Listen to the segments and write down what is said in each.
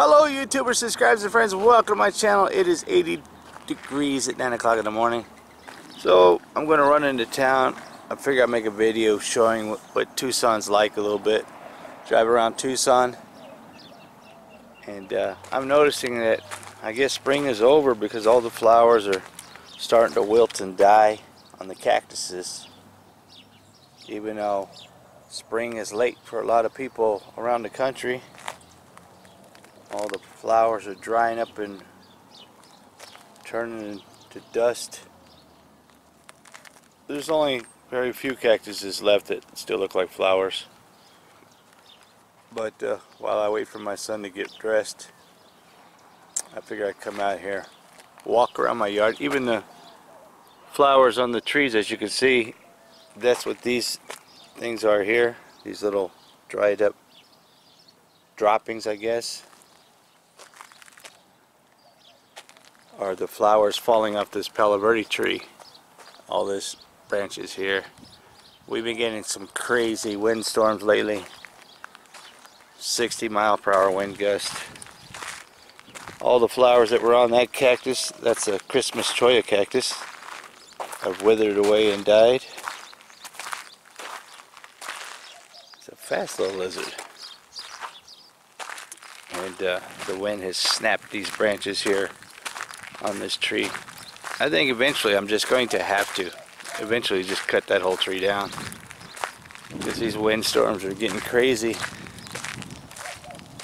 Hello YouTubers, subscribers and friends, welcome to my channel. It is 80 degrees at 9 o'clock in the morning. So I'm going to run into town. I figure I'd make a video showing what Tucson's like a little bit. Drive around Tucson. And I'm noticing that I guess spring is over because all the flowers are starting to wilt and die on the cactuses. Even though spring is late for a lot of people around the country. All the flowers are drying up and turning into dust. There's only very few cactuses left that still look like flowers. But while I wait for my son to get dressed, I figure I'd come out here, walk around my yard. Even the flowers on the trees, as you can see, that's what these things are here. These little dried up droppings, I guess, are the flowers falling off this Palo Verde tree. All this branches here. We've been getting some crazy windstorms lately. 60-mile-per-hour wind gust. All the flowers that were on that cactus, that's a Christmas cholla cactus, have withered away and died. It's a fast little lizard. And the wind has snapped these branches here on this tree. I think eventually I'm just going to have to eventually just cut that whole tree down because these windstorms are getting crazy.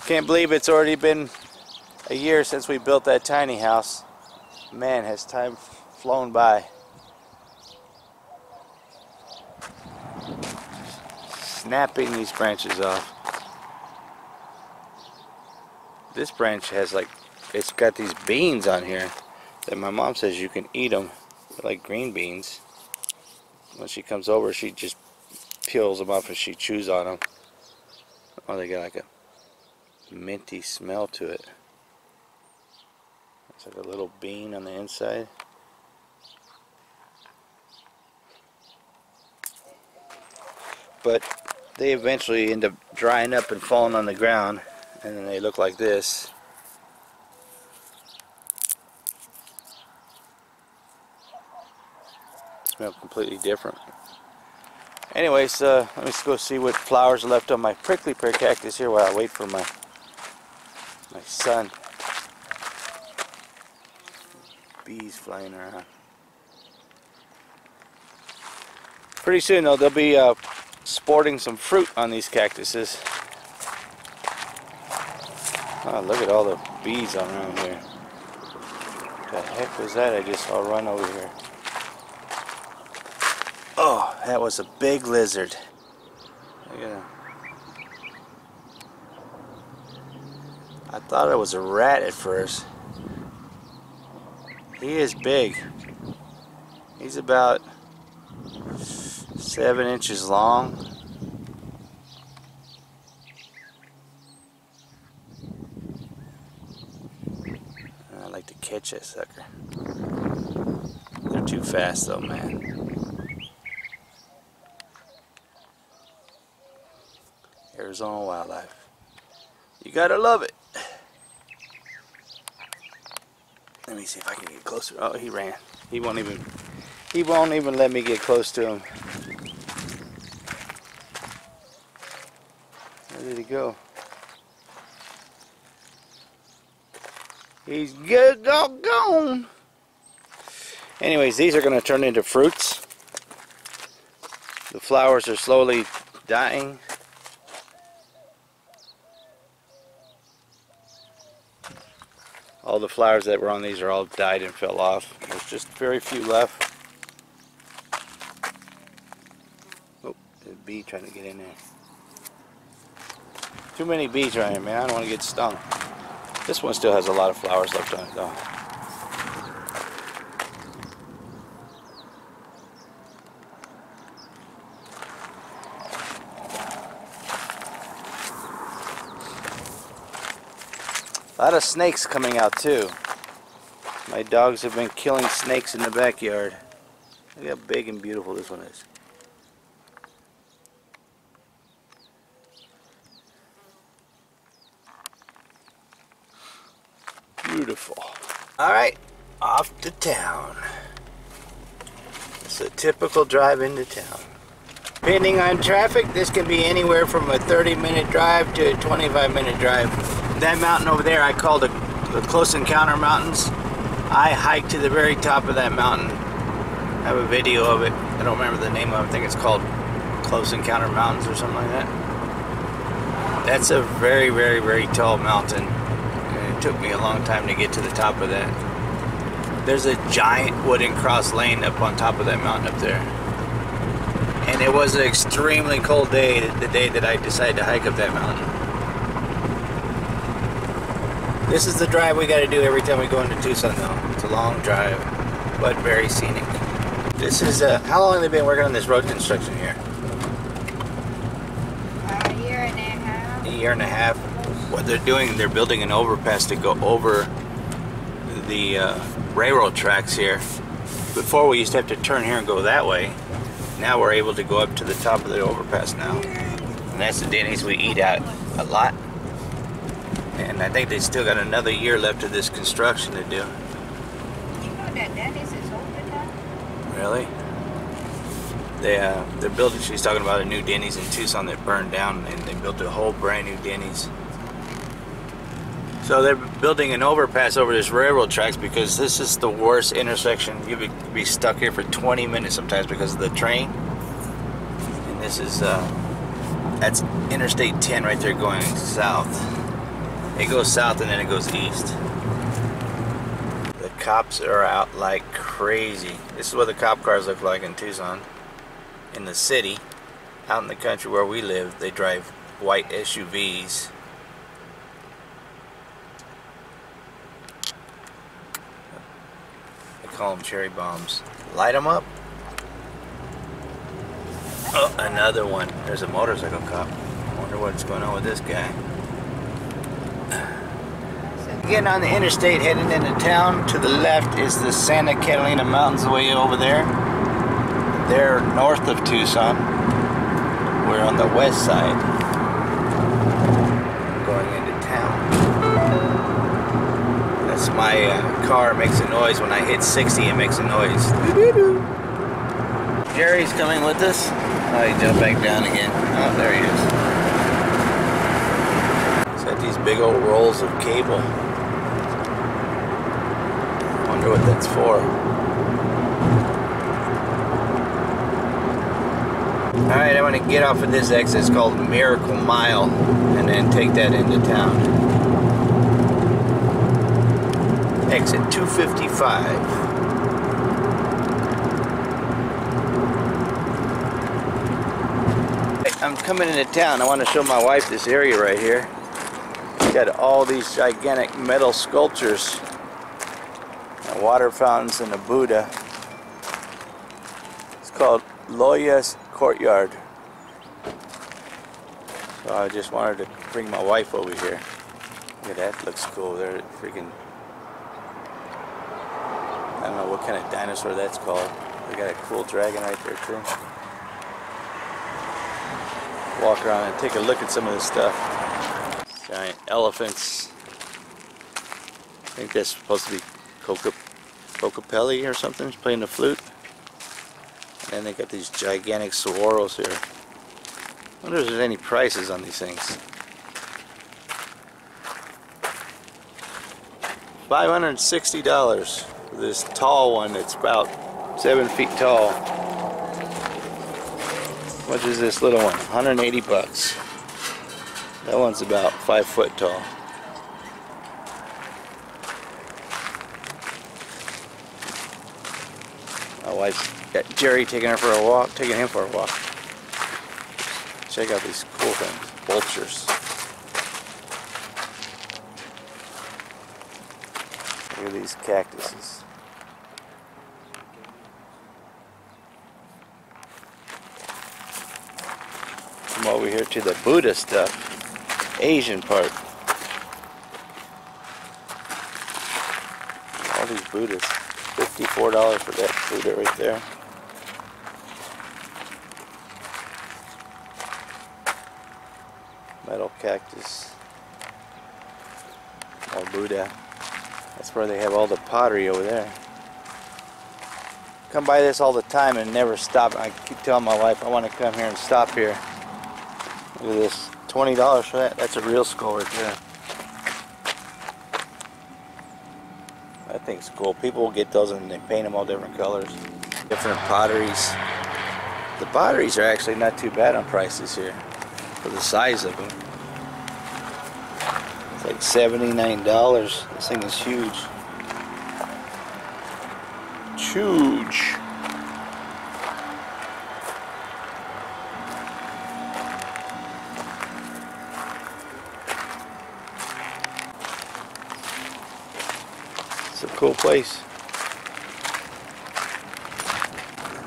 Can't believe it's already been a year since we built that tiny house. Man, has time flown by. Snapping these branches off. This branch has it's got these beans on here that my mom says you can eat them. They're like green beans. When she comes over, she just peels them off and she chews on them. Oh, they got like a minty smell to it. It's like a little bean on the inside. But they eventually end up drying up and falling on the ground, and then they look like this. Smell completely different. Anyways, let me just go see what flowers are left on my prickly pear cactus here while I wait for my son. Bees flying around. Pretty soon though, they'll be sporting some fruit on these cactuses. Oh, look at all the bees around here. What the heck was that I just saw run over here? Oh, that was a big lizard. Look at him. I thought it was a rat at first. He is big. He's about 7 inches long. I'd like to catch that sucker. They're too fast though, man. Arizona wildlife. You gotta love it. Let me see if I can get closer. Oh, he ran. He won't even let me get close to him. Where did he go? He's good doggone. Anyways, these are gonna turn into fruits. The flowers are slowly dying. All the flowers that were on these are all died and fell off. There's just very few left. Oh, there's a bee trying to get in there. Too many bees around here, man. I don't want to get stung. This one still has a lot of flowers left on it, though. A lot of snakes coming out too. My dogs have been killing snakes in the backyard. Look how big and beautiful this one is. Beautiful. Alright, off to town. It's a typical drive into town. Depending on traffic, this can be anywhere from a 30-minute drive to a 25-minute drive. That mountain over there I call the Close Encounter Mountains. I hiked to the very top of that mountain. I have a video of it. I don't remember the name of it. I think it's called Close Encounter Mountains or something like that. That's a very, very, very tall mountain. And it took me a long time to get to the top of that. There's a giant wooden cross lane up on top of that mountain up there. And it was an extremely cold day, the day that I decided to hike up that mountain. This is the drive we got to do every time we go into Tucson though. It's a long drive, but very scenic. This is, how long have they been working on this road construction here? A year and a half. A year and a half. What they're doing, they're building an overpass to go over the railroad tracks here. Before we used to have to turn here and go that way. Now we're able to go up to the top of the overpass now. And that's the Denny's we eat at a lot. And I think they still got another year left of this construction to do. You know that Denny's is open now? Really? They're building, she's talking about a new Denny's in Tucson that burned down, and they built a whole brand new Denny's. So they're building an overpass over this railroad tracks because this is the worst intersection. You'd be stuck here for 20 minutes sometimes because of the train. And this is, that's Interstate 10 right there going south. It goes south and then it goes east. The cops are out like crazy. This is what the cop cars look like in Tucson. In the city, out in the country where we live, they drive white SUVs. Call them cherry bombs. Light them up. Oh, another one. There's a motorcycle cop. Wonder what's going on with this guy. Getting on the interstate, heading into town. To the left is the Santa Catalina Mountains way over there. They're north of Tucson. We're on the west side. Going into town. That's my car makes a noise when I hit 60. It makes a noise. Jerry's coming with us. Oh, he jumped back down again. Oh, there he is. He's got these big old rolls of cable. Wonder what that's for. Alright, I'm going to get off of this exit. It's called Miracle Mile, and then take that into town. Exit 255. I'm coming into town. I want to show my wife this area right here. It's got all these gigantic metal sculptures, water fountains, and a Buddha. It's called Loya's Courtyard. So I just wanted to bring my wife over here. Look at that, looks cool. They're freaking, I don't know what kind of dinosaur that's called. They got a cool dragon right there too. Walk around and take a look at some of this stuff. Giant elephants. I think that's supposed to be Cocopelli or something. He's playing the flute. And then they got these gigantic saguaros here. I wonder if there's any prices on these things. $560 for this tall one that's about 7 feet tall. What is this little one? 180 bucks. That one's about 5 foot tall. My wife's got Jerry taking him for a walk. Check out these cool things. Vultures. Look at these cactuses. Come over here to the Buddha stuff. Asian part. All these Buddhas. $54 for that Buddha right there. Metal cactus. More Buddha. That's where they have all the pottery over there. Come by this all the time and never stop. I keep telling my wife I want to come here and stop here. Look at this, $20 for that. That's a real skull right there. That thing's cool. People will get those and they paint them all different colors. Different potteries. The potteries are actually not too bad on prices here for the size of them. It's like $79. This thing is huge. Huge. It's a cool place.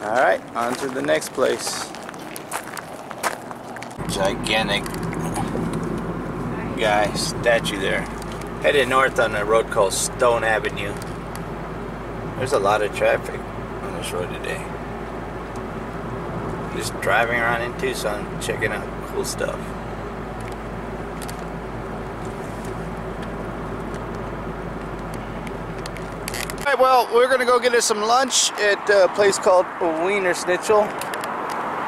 Alright, on to the next place. Gigantic guy statue there. Headed north on a road called Stone Avenue. There's a lot of traffic on this road today. Just driving around in Tucson, checking out cool stuff. Alright, well, we're gonna go get us some lunch at a place called Wiener Schnitzel.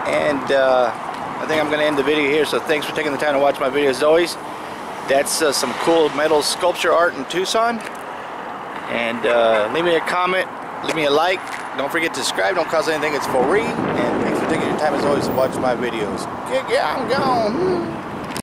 And I think I'm gonna end the video here, so thanks for taking the time to watch my videos as always. That's some cool metal sculpture art in Tucson. And leave me a comment, leave me a like. Don't forget to subscribe, don't cost anything, it's free. And thanks for taking your time as always to watch my videos. Yeah, I'm gone.